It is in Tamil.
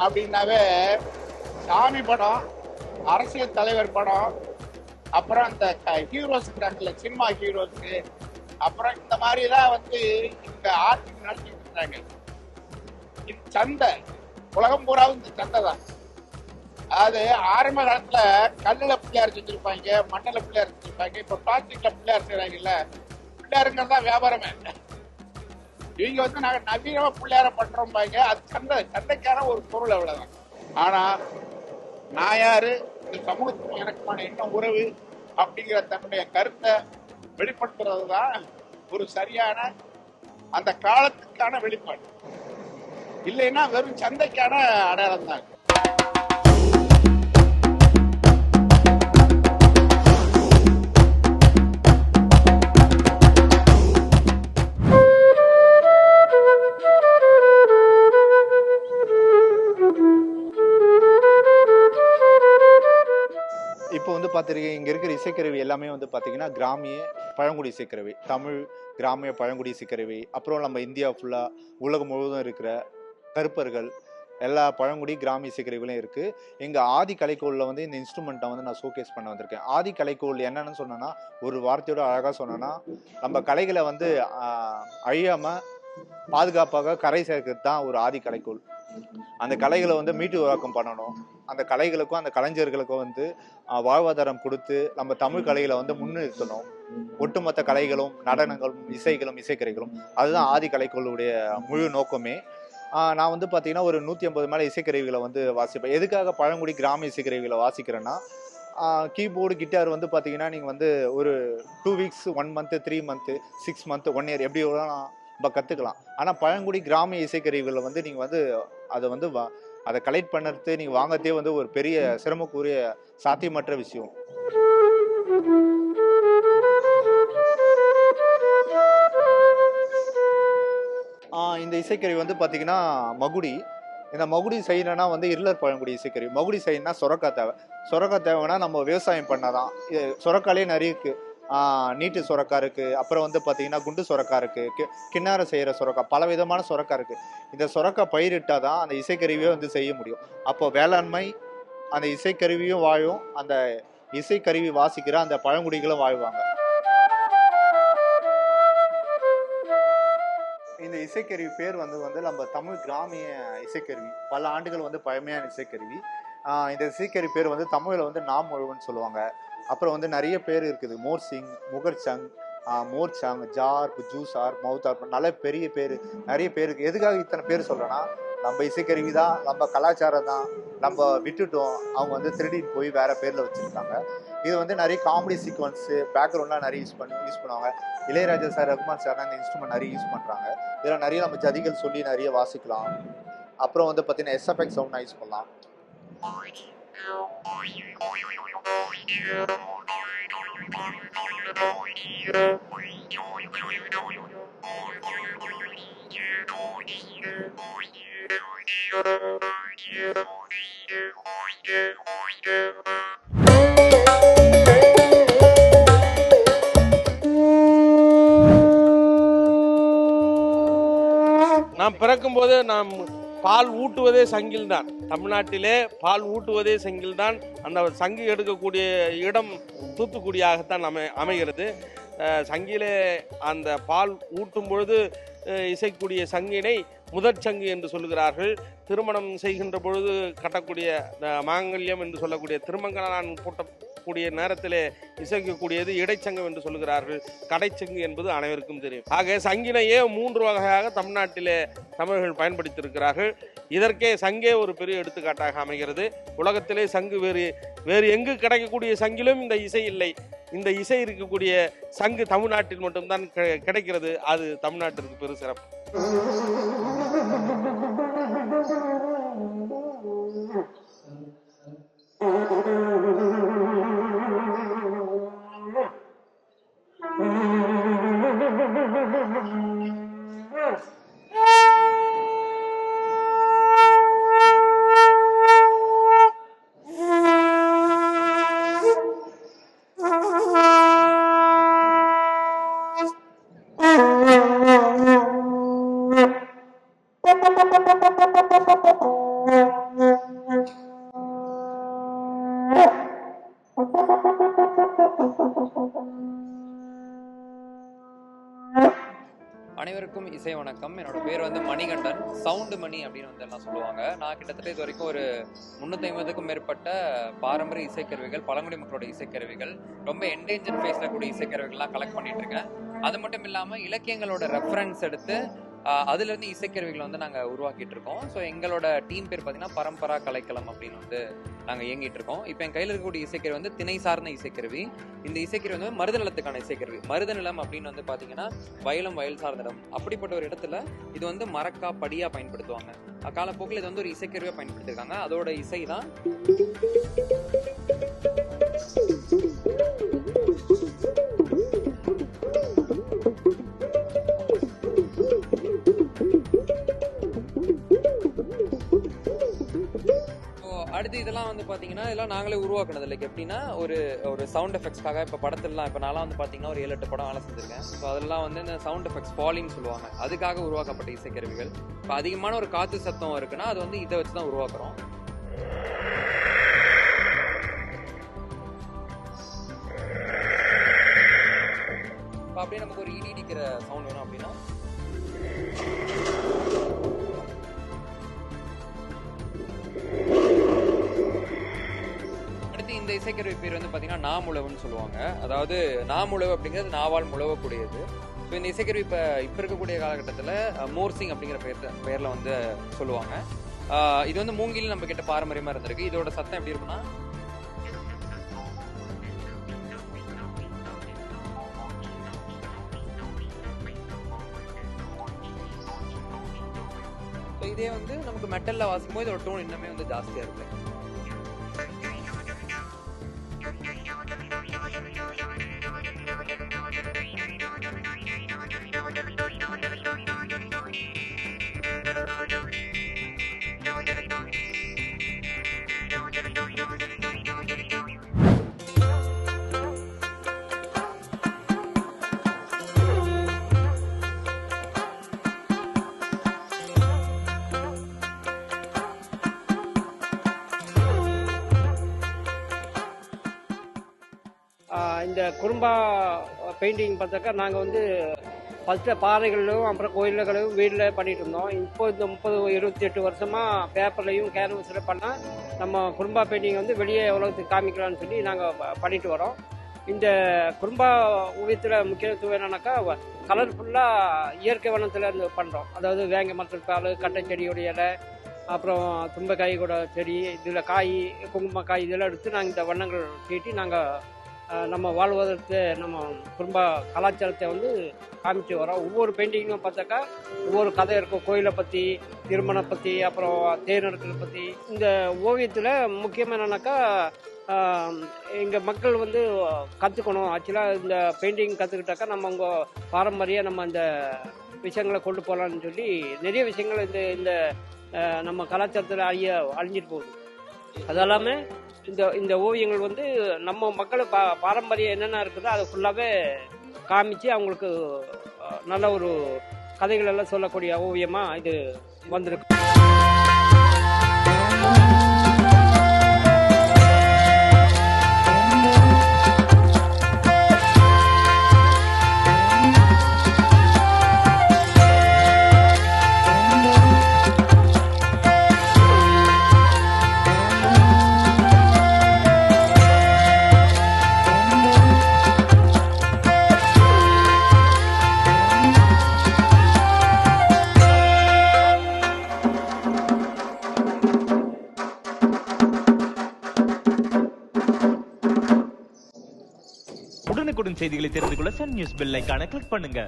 அப்படின்னாவே சாமி படம், அரசியல் தலைவர் படம், அப்புறம் இந்த ஹீரோஸ் இருக்காங்கல்ல, சினிமா ஹீரோஸ்க்கு, அப்புறம் இந்த மாதிரி தான் வந்து இந்த ஆர்டிஸ்ட் நடத்திட்டு இருந்தாங்க. இது சந்தை, உலகம் பூராவும் இந்த சந்தை தான். அது ஆரம்ப காலத்துல கல்லுல பிள்ளையார் செஞ்சிருப்பாங்க, மண்ணில பிள்ளையார் செஞ்சிருப்பாங்க. இப்ப பிளாஸ்டிக்ல பிள்ளையார் செய்யறாங்கல்ல, பிள்ளையாருங்கிறது தான் வியாபாரமே. இவங்க வந்து நாங்க நவீனமா பிள்ளையார பண்றோம்பாங்க. அது சந்தைக்கான ஒரு பொருள், அவ்வளவுதான். ஆனா நான் யாரு, இந்த சமூகத்துக்கு எனக்குமான என்ன உறவு அப்படிங்கிற தன்னுடைய கருத்தை வெளிப்படுத்துறது தான் ஒரு சரியான அந்த காலத்துக்கான வெளிப்பாடு. இல்லைன்னா வெறும் சந்தைக்கான அடையாளம் தான். இப்போ வந்து பார்த்துருக்கீங்க, இங்கே இருக்கிற இசைக்கருவி எல்லாமே வந்து பார்த்தீங்கன்னா கிராமிய பழங்குடி இசைக்கருவி, தமிழ் கிராமிய பழங்குடி இசைக்கருவி. அப்புறம் நம்ம இந்தியா ஃபுல்லாக உலகம் முழுவதும் இருக்கிற கருப்பர்கள் எல்லா பழங்குடி கிராமிய இசைக்கருவிகளும் இருக்குது. எங்கள் ஆதி கலைக்கோளில் வந்து இந்த இன்ஸ்ட்ருமெண்ட்டை வந்து நான் ஷோகேஸ் பண்ண வந்திருக்கேன். ஆதி கலைக்கோள் என்னென்னு சொன்னேன்னா, ஒரு வார்த்தையோட அழகாக சொன்னேன்னா, நம்ம கலைகளை வந்து அழியாமல் பாதுகாப்பாக கரை சேர்க்கிறது தான் ஒரு ஆதி கலைக்கோள். அந்த கலைகளை வந்து மீட்டு உருவாக்கம் பண்ணணும். அந்த கலைகளுக்கும் அந்த கலைஞர்களுக்கும் வந்து வாழ்வாதாரம் கொடுத்து நம்ம தமிழ் கலைகளை வந்து முன்னிறுத்தணும். ஒட்டுமொத்த கலைகளும் நடனங்களும் இசைகளும் இசைக்கருவிகளும் அதுதான் ஆதி கலைக்கோளுடைய முழு நோக்கமே. நான் வந்து பார்த்தீங்கன்னா ஒரு 150 மேலே இசைக்கருவிகளை வந்து வாசிப்பேன். எதுக்காக பழங்குடி கிராம இசைக்கருவிகளை வாசிக்கிறேன்னா, கீபோர்டு கிட்டார் வந்து பார்த்தீங்கன்னா நீங்கள் வந்து ஒரு 2 weeks 1 month 3 month 6 month 1 year எப்படி நம்ம கற்றுக்கலாம். ஆனால் பழங்குடி கிராமிய இசைக்கருவிகளை வந்து நீங்கள் வந்து அதை வந்து அதை கலெக்ட் பண்ணுறது நீங்கள் வாங்கத்தே வந்து ஒரு பெரிய சிரமக்குரிய சாத்தியமற்ற விஷயம். இந்த இசைக்கருவி வந்து பார்த்தீங்கன்னா மகுடி. இந்த மகுடி செய்யணும்னா வந்து இருளர் பழங்குடி இசைக்கருவி. மகுடி செய்யணும்னா சொரக்காய் தேவை. சொரக்காய் தேவைன்னா நம்ம விவசாயம் பண்ணாதான். சொரக்காலே நிறைய இருக்குது. நீட்டு சுரக்காய் இருக்குது. அப்புறம் வந்து பார்த்தீங்கன்னா குண்டு சுரக்காய் இருக்குது. கிண்ணார செய்கிற சுரக்காய், பல விதமான சுரக்காய் இருக்குது. இந்த சுரக்காய் பயிரிட்டால் தான் அந்த இசைக்கருவியை வந்து செய்ய முடியும். அப்போ வேளாண்மை, அந்த இசைக்கருவியும் வாழும், அந்த இசைக்கருவி வாசிக்கிற அந்த பழங்குடிகளும் வாழ்வாங்க. இந்த இசைக்கருவி பேர் வந்து நம்ம தமிழ் கிராமிய இசைக்கருவி. பல ஆண்டுகள் வந்து பழமையான இசைக்கருவி. இந்த இசைக்கருவி பேர் வந்து தமிழில் வந்து நாம் முழுவன்னு சொல்லுவாங்க. அப்புறம் வந்து நிறைய பேர் இருக்குது. மோர்சிங், முகர்சங், மோர்சாங், ஜார்ப், ஜூசார், மவுத்தார், நல்ல பெரிய பேர், நிறைய பேர் இருக்குது. எதுக்காக இத்தனை பேர் சொல்கிறேன்னா, நம்ம இசைக்கருவி தான், நம்ம கலாச்சாரம் தான், நம்ம விட்டுட்டோம். அவங்க வந்து திருடிட்டு போய் வேறு பேரில் வச்சுருக்காங்க. இது வந்து நிறைய காமெடி சீக்வன்ஸு பேக்ரவுண்ட்லாம் நிறைய யூஸ் பண்ணுவாங்க. இளையராஜா சார், ரகுமான் சார் இந்த இன்ஸ்ட்ருமெண்ட் நிறைய யூஸ் பண்ணுறாங்க. இதில் நிறைய நம்ம ஜதிகள் சொல்லி நிறைய வாசிக்கலாம். அப்புறம் வந்து பார்த்தீங்கன்னா எஸ்எஃப்எக்ஸ் சவுண்ட் யூஸ் பண்ணலாம். நாம் பிறக்கும்போது நாம் பால் ஊட்டுவதே சங்கில் தான். தமிழ்நாட்டிலே பால் ஊட்டுவதே சங்கில் தான். அந்த சங்கு எடுக்கக்கூடிய இடம் தூத்துக்குடியாகத்தான் அமைகிறது. சங்கிலே அந்த பால் ஊட்டும் பொழுது இசைக்கூடிய சங்கினை முதற் சங்கு என்று சொல்லுகிறார்கள். திருமணம் செய்கின்ற பொழுது கட்டக்கூடிய மாங்கல்யம் என்று சொல்லக்கூடிய திருமங்கலான் பூட்டக்கூடிய நேரத்திலே இசைக்கக்கூடியது இடைச்சங்கம் என்று சொல்லுகிறார்கள். கடைச்சங்கு என்பது அனைவருக்கும் தெரியும். ஆக சங்கினையே 3 வகையாக தமிழ்நாட்டிலே தமிழர்கள் பயன்படுத்தியிருக்கிறார்கள். இதற்கே சங்கே ஒரு பெரிய எடுத்துக்காட்டாக அமைகிறது. உலகத்திலே சங்கு வேறு எங்கு கிடைக்கக்கூடிய சங்கிலும் இந்த இசை இல்லை. இந்த இசை இருக்கக்கூடிய சங்கு தமிழ்நாட்டில் மட்டும்தான் கிடைக்கிறது. அது தமிழ்நாட்டிற்கு பெரு சிறப்பு. அனைவருக்கும் இசை வணக்கம். என்னோட பேர் வந்து மணிகண்டன், சவுண்டு மணி அப்படின்னு வந்து எல்லாம் சொல்லுவாங்க. நான் கிட்டத்தட்ட இது வரைக்கும் ஒரு 350க்கும் மேற்பட்ட பாரம்பரிய இசைக்கருவிகள், பழங்குடி மக்களோட இசைக்கருவிகள், ரொம்ப என்டேஞ்சர் ஃபேஸில் கூடிய இசைக்கருவிகள்லாம் கலெக்ட் பண்ணிட்டு இருக்கேன். அது மட்டும் இல்லாமல் இலக்கியங்களோட ரெஃபரன்ஸ் எடுத்து அதுலேருந்து இசைக்கருவிகளை வந்து நாங்கள் உருவாக்கிட்டு இருக்கோம். ஸோ எங்களோட டீம் பேர் பார்த்தீங்கன்னா பரம்பரா கலைக்களம் அப்படின்னு வந்து நாங்கள் இயங்கிட்டு இருக்கோம். இப்போ என் கையில் இருக்கக்கூடிய இசைக்கருவி வந்து திணை சார்ந்த இசைக்கருவி. இந்த இசைக்கருவி வந்து மருத நிலத்துக்கான இசைக்கருவி. மருத நிலம் அப்படின்னு வந்து பார்த்தீங்கன்னா வயலும் வயல் சார்ந்த இடம். அப்படிப்பட்ட ஒரு இடத்துல இது வந்து மரக்கா படியாக பயன்படுத்துவாங்க. காலப்போக்கில் இது வந்து ஒரு இசைக்கருவியாக பயன்படுத்தியிருக்காங்க. அதோட இசை தான் அடுத்து. இதெல்லாம் வந்து பார்த்தீங்கன்னா இதெல்லாம் நாங்களே உருவாக்குனது. லைக் எப்படின்னா ஒரு சவுண்ட் எஃபெக்ட்ஸ்க்காக இப்போ படத்துலலாம் இப்போ நான்லாம் வந்து பார்த்தீங்கன்னா ஒரு 7-8 படம் வேலை செஞ்சிருக்கேன். ஸோ அதெல்லாம் வந்து இந்த சவுண்ட் எஃபெக்ட்ஸ் ஃபாலின்னு சொல்லுவாங்க. அதுக்காக உருவாக்கப்பட்ட இசைக்கருவிகள். இப்போ அதிகமான ஒரு காற்று சத்தம் இருக்குன்னா அது வந்து இதை வச்சு தான் உருவாக்குறோம். இப்போ அப்படியே நமக்கு ஒரு இடி இடிக்கிற சவுண்ட் வேணும் அப்படின்னா இந்த இசைக்கருவி பேர் வந்து பார்த்தீங்கன்னா நாமுழவுன்னு சொல்லுவாங்க. அதாவது நாமுழவு அப்படிங்கிறது நாவால் முழவக்கூடியது. ஸோ இந்த இசைக்கருவி இப்போ இருக்கக்கூடிய காலகட்டத்தில் மோர்சிங் அப்படிங்கிற பெயரில் வந்து சொல்லுவாங்க. இது வந்து மூங்கில் நம்ம கிட்ட பாரம்பரியமாக இருந்திருக்கு. இதோட சத்தம் எப்படி இருக்குன்னா இதே வந்து நமக்கு மெட்டலில் வாசிக்கும் போது இதோட டோன் இன்னுமே வந்து ஜாஸ்தியாக இருக்கு. இந்த குறும்பா பெயிண்டிங் பார்த்தாக்கா நாங்கள் வந்து ஃபஸ்ட்டு பாறைகளிலும் அப்புறம் கோயில்களையும் வீட்டில் பண்ணிகிட்டு இருந்தோம். இப்போ இந்த 30-28 வருஷமாக பேப்பர்லையும் கேன்வஸில் பண்ணால் நம்ம குறும்பா பெயிண்டிங் வந்து வெளியே உலகத்துக்கு காமிக்கலாம்னு சொல்லி நாங்கள் பண்ணிட்டு வரோம். இந்த குறும்பா ஓவியத்தில் முக்கியத்துவம் என்னன்னாக்கா கலர்ஃபுல்லாக இயற்கை வனத்தில் இருந்து பண்ணுறோம். அதாவது வேங்க மரத்தில் பால், கட்டை செடியோடைய இலை, அப்புறம் தும்பக்காய் கூட செடி, இதில் காய், குங்குமக்காய் இதெல்லாம் எடுத்து நாங்கள் இந்த வண்ணங்கள் தீட்டி நாங்கள் நம்ம வாழ்வதற்கு நம்ம குடும்ப கலாச்சாரத்தை வந்து காமிச்சு வரோம். ஒவ்வொரு பெயிண்டிங்கும் பார்த்தாக்கா ஒவ்வொரு கதை இருக்கும். கோயிலை பற்றி, திருமணம் பற்றி, அப்புறம் தேர் நடக்கிறத பற்றி. இந்த ஓவியத்தில் முக்கியமாக என்னன்னாக்கா எங்கள் மக்கள் வந்து கற்றுக்கணும். ஆக்சுவலாக இந்த பெயிண்டிங் கற்றுக்கிட்டாக்கா நம்ம அவங்க பாரம்பரிய நம்ம அந்த விஷயங்களை கொண்டு போகலான்னு சொல்லி நிறைய விஷயங்கள் இந்த நம்ம கலாச்சாரத்தில் அழிஞ்சிட்டு போகுது. அது இல்லாமல் இந்த ஓவியங்கள் வந்து நம்ம மக்கள் பாரம்பரியம் என்னென்ன இருக்குதோ அதை ஃபுல்லாகவே காமிச்சு அவங்களுக்கு நல்ல ஒரு கதைகள் எல்லாம் சொல்லக்கூடிய ஓவியமாக இது வந்திருக்கு. உடனுக்குடன் செய்திகளை தெரிந்து கொள்ள சன் நியூஸ் பெல் ஐகானை கிளிக் பண்ணுங்க.